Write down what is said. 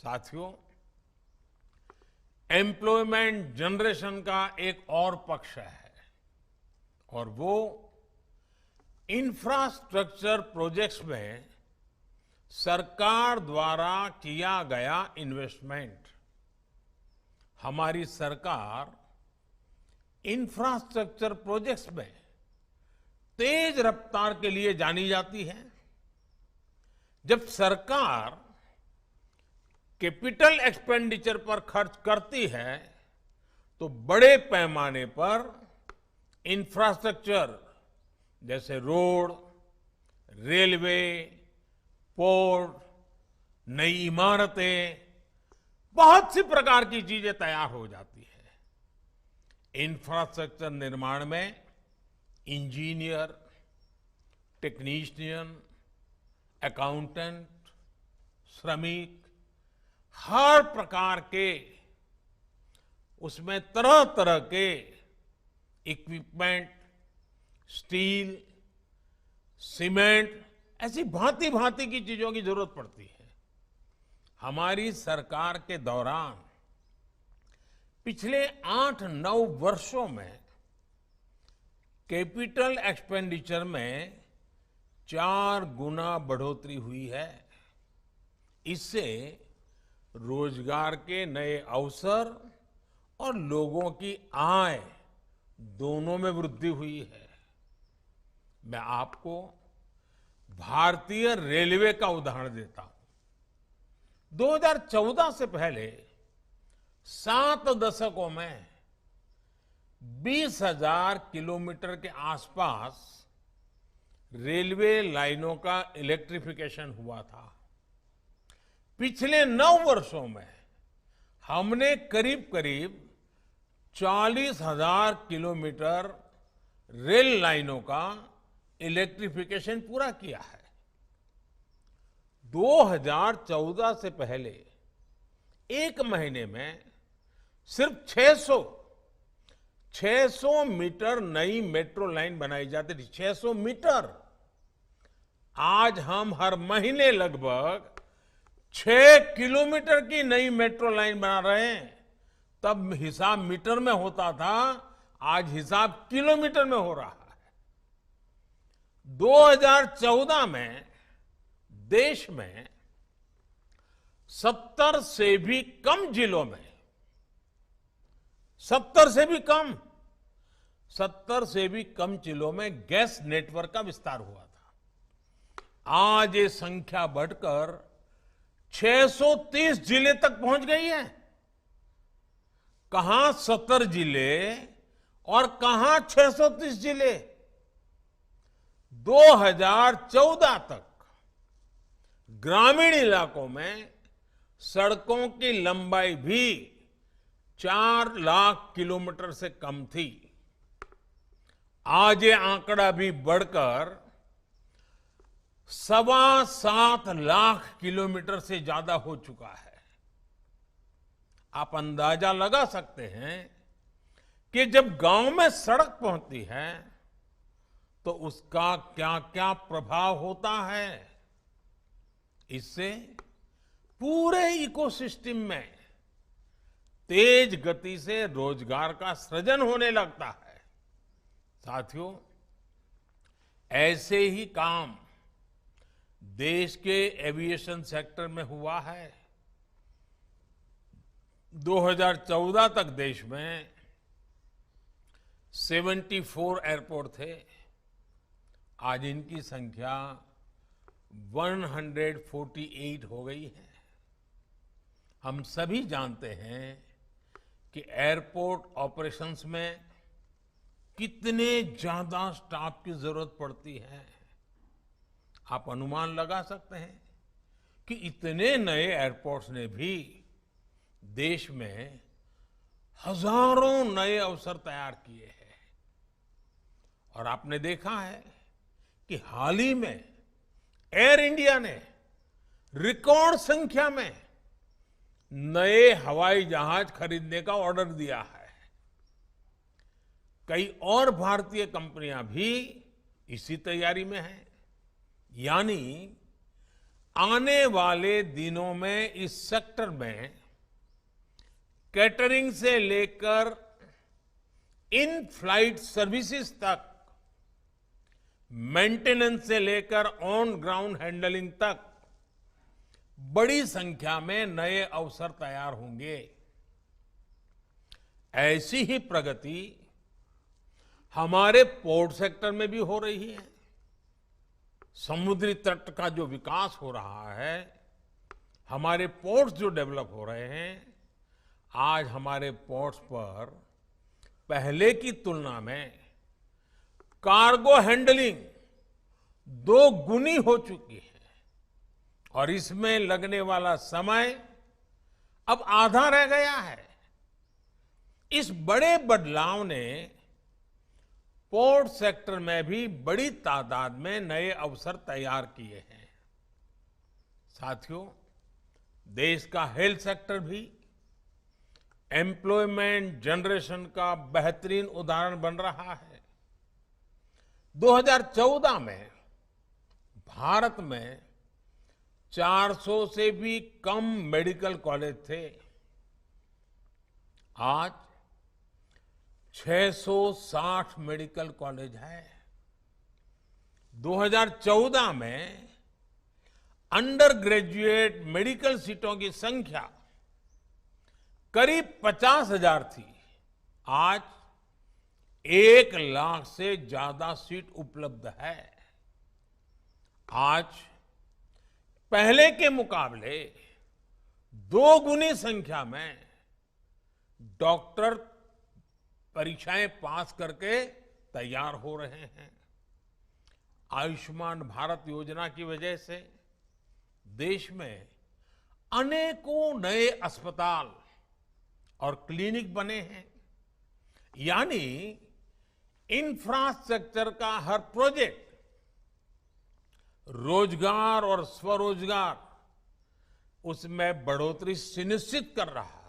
साथियों, employment generation का एक और पक्ष है और वो इंफ्रास्ट्रक्चर प्रोजेक्ट्स में सरकार द्वारा किया गया इन्वेस्टमेंट। हमारी सरकार इंफ्रास्ट्रक्चर प्रोजेक्ट्स में तेज रफ्तार के लिए जानी जाती है। जब सरकार कैपिटल एक्सपेंडिचर पर खर्च करती है तो बड़े पैमाने पर इंफ्रास्ट्रक्चर जैसे रोड, रेलवे, पोर्ट, नई इमारतें, बहुत सी प्रकार की चीजें तैयार हो जाती है। इंफ्रास्ट्रक्चर निर्माण में इंजीनियर, टेक्नीशियन, अकाउंटेंट, श्रमिक, हर प्रकार के उसमें तरह तरह के इक्विपमेंट, स्टील, सीमेंट, ऐसी भांति भांति की चीजों की जरूरत पड़ती है। हमारी सरकार के दौरान पिछले 8-9 वर्षों में कैपिटल एक्सपेंडिचर में 4 गुना बढ़ोतरी हुई है। इससे रोजगार के नए अवसर और लोगों की आय दोनों में वृद्धि हुई है। मैं आपको भारतीय रेलवे का उदाहरण देता हूं। 2014 से पहले 7 दशकों में 20,000 किलोमीटर के आसपास रेलवे लाइनों का इलेक्ट्रिफिकेशन हुआ था। पिछले 9 वर्षों में हमने करीब करीब 40,000 किलोमीटर रेल लाइनों का इलेक्ट्रिफिकेशन पूरा किया है। 2014 से पहले एक महीने में सिर्फ 600 मीटर नई मेट्रो लाइन बनाई जाती थी। 600 मीटर। आज हम हर महीने लगभग 6 किलोमीटर की नई मेट्रो लाइन बना रहे हैं। तब हिसाब मीटर में होता था, आज हिसाब किलोमीटर में हो रहा है। 2014 में देश में 70 से भी कम जिलों में 70 से भी कम जिलों में गैस नेटवर्क का विस्तार हुआ था। आज ये संख्या बढ़कर 630 जिले तक पहुंच गई है। कहां 70 जिले और कहां 630 जिले। 2014 तक ग्रामीण इलाकों में सड़कों की लंबाई भी 4 लाख किलोमीटर से कम थी। आज ये आंकड़ा भी बढ़कर 7.25 लाख किलोमीटर से ज्यादा हो चुका है। आप अंदाजा लगा सकते हैं कि जब गांव में सड़क पहुंचती है तो उसका क्या क्या प्रभाव होता है। इससे पूरे इकोसिस्टम में तेज गति से रोजगार का सृजन होने लगता है। साथियों, ऐसे ही काम देश के एविएशन सेक्टर में हुआ है। 2014 तक देश में 74 एयरपोर्ट थे। आज इनकी संख्या 148 हो गई है। हम सभी जानते हैं कि एयरपोर्ट ऑपरेशंस में कितने ज्यादा स्टाफ की जरूरत पड़ती है। आप अनुमान लगा सकते हैं कि इतने नए एयरपोर्ट्स ने भी देश में हजारों नए अवसर तैयार किए हैं। और आपने देखा है कि हाल ही में एयर इंडिया ने रिकॉर्ड संख्या में नए हवाई जहाज खरीदने का ऑर्डर दिया है। कई और भारतीय कंपनियां भी इसी तैयारी में हैं। यानी आने वाले दिनों में इस सेक्टर में कैटरिंग से लेकर इन फ्लाइट सर्विसेज तक, मेंटेनेंस से लेकर ऑन ग्राउंड हैंडलिंग तक बड़ी संख्या में नए अवसर तैयार होंगे। ऐसी ही प्रगति हमारे पोर्ट सेक्टर में भी हो रही है। समुद्री तट का जो विकास हो रहा है, हमारे पोर्ट्स जो डेवलप हो रहे हैं, आज हमारे पोर्ट्स पर पहले की तुलना में कार्गो हैंडलिंग 2 गुनी हो चुकी है और इसमें लगने वाला समय अब आधा रह गया है। इस बड़े बदलाव ने पोर्ट सेक्टर में भी बड़ी तादाद में नए अवसर तैयार किए हैं। साथियों, देश का हेल्थ सेक्टर भी एम्प्लॉयमेंट जनरेशन का बेहतरीन उदाहरण बन रहा है। 2014 में भारत में 400 से भी कम मेडिकल कॉलेज थे। आज 660 मेडिकल कॉलेज है। 2014 में अंडर ग्रेजुएट मेडिकल सीटों की संख्या करीब 50,000 थी। आज 1 लाख से ज्यादा सीट उपलब्ध है। आज पहले के मुकाबले 2 गुनी संख्या में डॉक्टर परीक्षाएं पास करके तैयार हो रहे हैं। आयुष्मान भारत योजना की वजह से देश में अनेकों नए अस्पताल और क्लिनिक बने हैं। यानी इंफ्रास्ट्रक्चर का हर प्रोजेक्ट रोजगार और स्वरोजगार उसमें बढ़ोतरी सुनिश्चित कर रहा है।